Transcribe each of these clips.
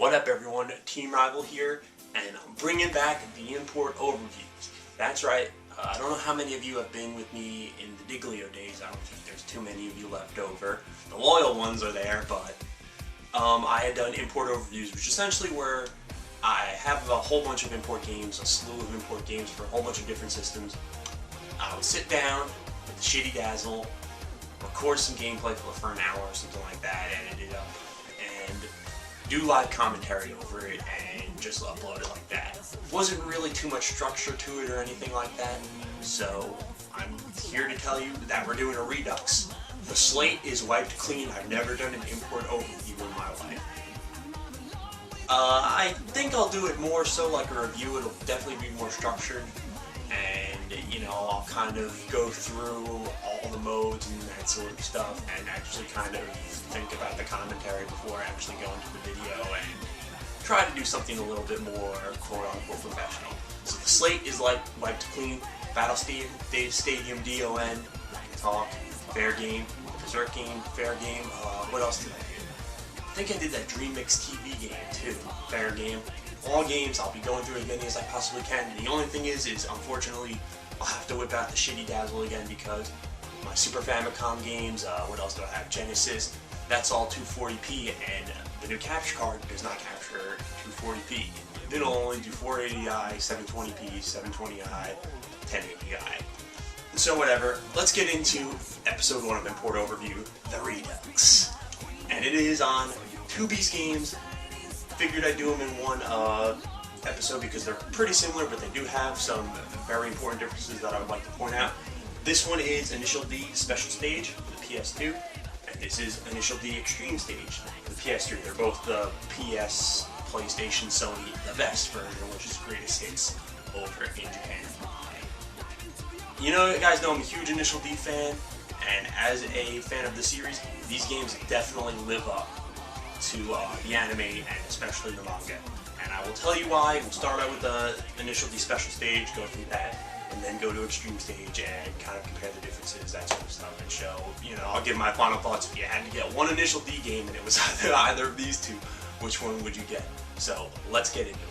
What up everyone, Team Rival here, and I'm bringing back the import overviews. That's right, I don't know how many of you have been with me in the Diglio days. I don't think there's too many of you left over. The loyal ones are there, but I had done import overviews, which essentially where I have a whole bunch of import games, a slew of import games for a whole bunch of different systems. I would sit down with the shitty dazzle, record some gameplay for an hour or something like that, edit it up, and do live commentary over it and just upload it like that. Wasn't really too much structure to it or anything like that, so I'm here to tell you that we're doing a redux. The slate is wiped clean. I've never done an import overview in my life. I think I'll do it more so like a review. It'll definitely be more structured, and I'll kind of go through all the modes and that sort of stuff and actually kind of think about the commentary before I actually go into the video and try to do something a little bit more quote-unquote professional. So the slate is like wiped clean. Battle Stadium DON, I can talk, fair game, Berserk game, fair game, what else did I do? I think I did that Dream Mix TV game too, fair game. All games, I'll be going through as many as I possibly can. The only thing is unfortunately, I'll have to whip out the shitty dazzle again because my Super Famicom games, what else do I have? Genesis, that's all 240p, and the new capture card does not capture 240p. It'll only do 480i, 720p, 720i, 1080i. So whatever, let's get into episode 1 of Import Overview, the Redux. And it is on 2B's games. Figured I'd do them in one episode because they're pretty similar, but they do have some very important differences that I would like to point out. This one is Initial D Special Stage for the PS2, and this is Initial D Extreme Stage for the PS3. They're both the PS, PlayStation, Sony, the best version, which is greatest hits over in Japan. You guys know I'm a huge Initial D fan, and as a fan of the series, these games definitely live up to the anime and especially the manga. And I will tell you why. We'll start out with the Initial D Special Stage, go through that, and then go to Extreme Stage and kind of compare the differences, that sort of stuff, and show, I'll give my final thoughts. If you had to get one Initial D game and it was either of these two, which one would you get? So, let's get into it.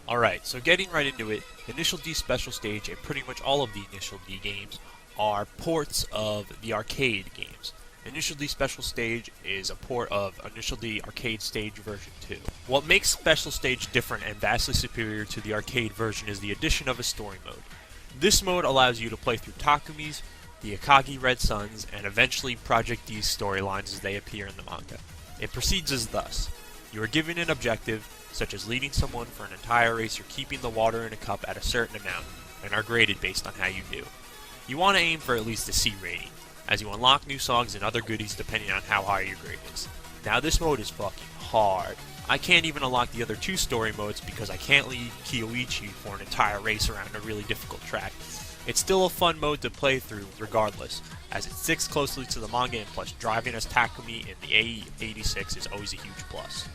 Alright, so getting right into it, Initial D Special Stage and pretty much all of the Initial D games are ports of the arcade games. Initial D Special Stage is a port of Initial D Arcade Stage version 2. What makes Special Stage different and vastly superior to the arcade version is the addition of a story mode. This mode allows you to play through Takumi's, the Akagi Red Suns, and eventually Project D's storylines as they appear in the manga. It proceeds as thus. You are given an objective, such as leading someone for an entire race or keeping the water in a cup at a certain amount, and are graded based on how you do. You want to aim for at least a C rating. as you unlock new songs and other goodies depending on how high your grade is. Now this mode is fucking hard. I can't even unlock the other 2 story modes because I can't leave Kyoichi for an entire race around a really difficult track. It's still a fun mode to play through regardless, as it sticks closely to the manga, and plus driving as Takumi in the AE86 is always a huge plus.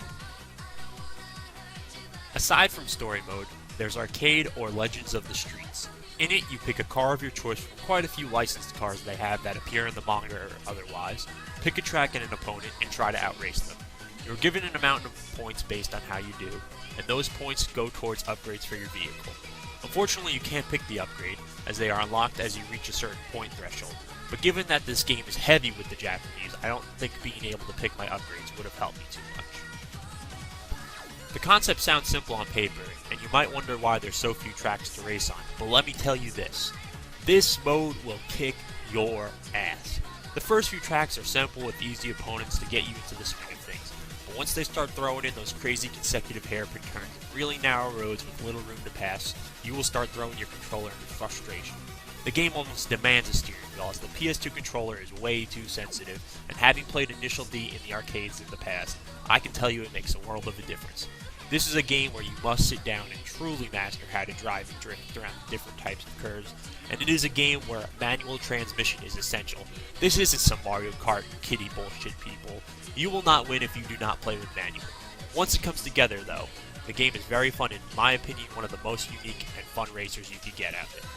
Aside from story mode, there's Arcade or Legends of the Streets. In it, you pick a car of your choice from quite a few licensed cars they have that appear in the manga or otherwise, pick a track and an opponent, and try to outrace them. You're given an amount of points based on how you do, and those points go towards upgrades for your vehicle. Unfortunately, you can't pick the upgrade, as they are unlocked as you reach a certain point threshold, but given that this game is heavy with the Japanese, I don't think being able to pick my upgrades would have helped me too much. The concept sounds simple on paper, and you might wonder why there's so few tracks to race on, but let me tell you this. This mode will kick your ass. The first few tracks are simple with easy opponents to get you into the swing of things, but once they start throwing in those crazy consecutive hairpin turns and really narrow roads with little room to pass, you will start throwing your controller into frustration. The game almost demands a steering wheel, as the PS2 controller is way too sensitive, and having played Initial D in the arcades in the past, I can tell you it makes a world of a difference. This is a game where you must sit down and truly master how to drive and drift around the different types of curves, and it is a game where manual transmission is essential. This isn't some Mario Kart kiddie bullshit, people. You will not win if you do not play with manual. Once it comes together, though, the game is very fun and, in my opinion, one of the most unique and fun racers you could get out there.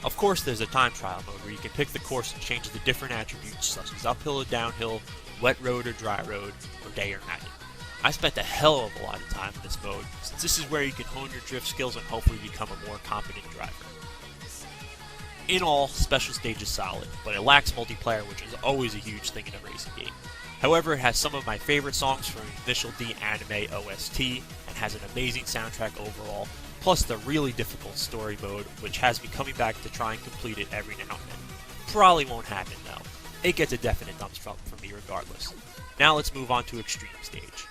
Of course, there's a time trial mode where you can pick the course and change the different attributes such as uphill or downhill, wet road or dry road, or day or night. I spent a hell of a lot of time in this mode, since this is where you can hone your drift skills and hopefully become a more competent driver. In all, Special Stage is solid, but it lacks multiplayer, which is always a huge thing in a racing game. However, it has some of my favorite songs from Initial D anime OST, and has an amazing soundtrack overall, plus the really difficult story mode, which has me coming back to try and complete it every now and then. Probably won't happen though. It gets a definite thumbs up from me regardless. Now let's move on to Extreme Stage.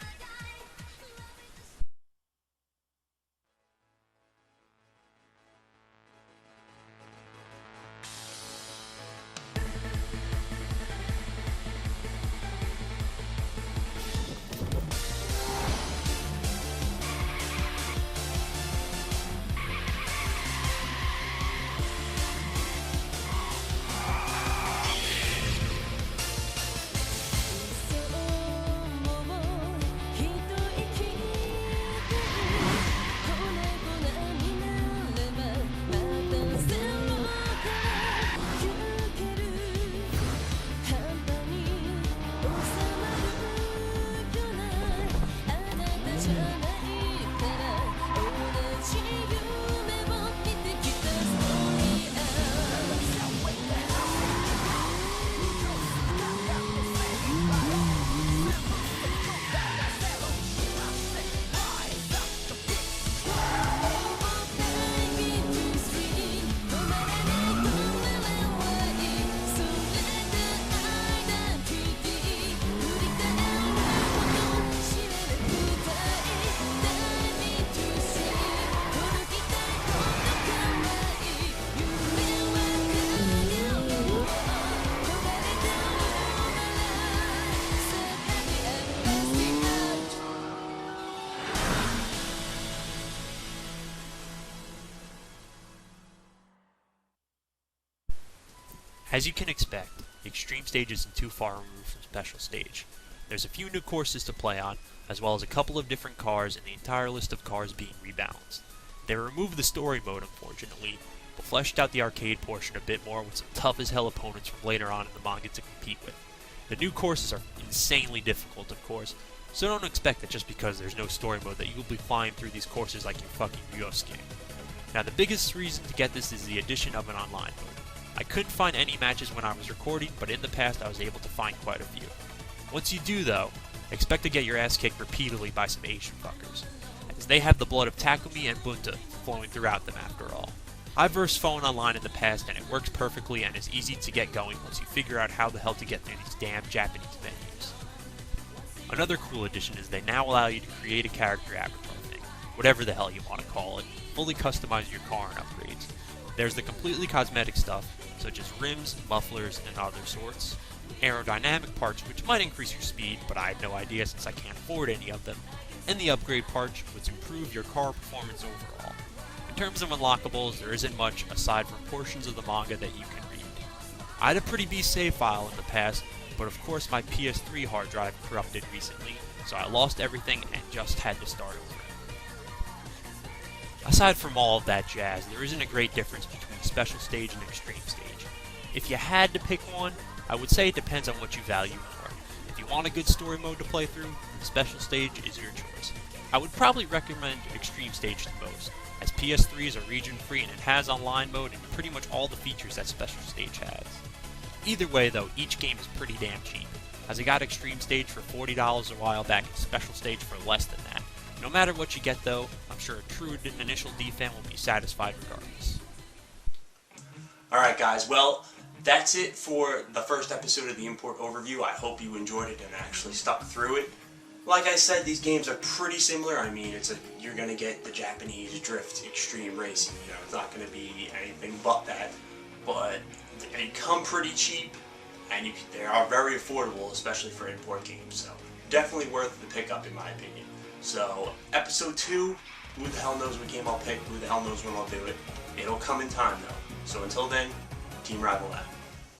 As you can expect, the Extreme Stage isn't too far removed from Special Stage. There's a few new courses to play on, as well as a couple of different cars and the entire list of cars being rebalanced. They removed the story mode, unfortunately, but fleshed out the arcade portion a bit more with some tough as hell opponents from later on in the manga to compete with. The new courses are insanely difficult, of course, so don't expect that just because there's no story mode that you'll be flying through these courses like you're fucking Yosuke. Now the biggest reason to get this is the addition of an online mode. I couldn't find any matches when I was recording, but in the past I was able to find quite a few. Once you do though, expect to get your ass kicked repeatedly by some Asian fuckers, as they have the blood of Takumi and Bunta flowing throughout them after all. I've versed phone online in the past and it works perfectly and is easy to get going once you figure out how the hell to get through these damn Japanese menus. Another cool addition is they now allow you to create a character avatar thing, whatever the hell you want to call it, fully customize your car and upgrades. There's the completely cosmetic stuff, such as rims, mufflers, and other sorts. Aerodynamic parts, which might increase your speed, but I have no idea since I can't afford any of them. And the upgrade parts, which improve your car performance overall. In terms of unlockables, there isn't much aside from portions of the manga that you can read. I had a pretty beast save file in the past, but of course my PS3 hard drive corrupted recently, so I lost everything and just had to start over. Aside from all of that jazz, there isn't a great difference between Special Stage and Extreme Stage. If you had to pick one, I would say it depends on what you value more. If you want a good story mode to play through, the Special Stage is your choice. I would probably recommend Extreme Stage the most, as PS3 is a region-free and it has online mode and pretty much all the features that Special Stage has. Either way though, each game is pretty damn cheap, as I got Extreme Stage for $40 a while back and Special Stage for less than that. No matter what you get though, I'm sure a true initial D fan will be satisfied regardless. Alright guys, well, that's it for the first episode of the Import Overview. I hope you enjoyed it and actually stuck through it. Like I said, these games are pretty similar. I mean, you're going to get the Japanese drift extreme racing. You know, it's not going to be anything but that. But they come pretty cheap, and they are very affordable, especially for import games. So definitely worth the pickup, in my opinion. So episode 2, who the hell knows what game I'll pick? Who the hell knows when I'll do it? It'll come in time, though. So until then, Team Rival out.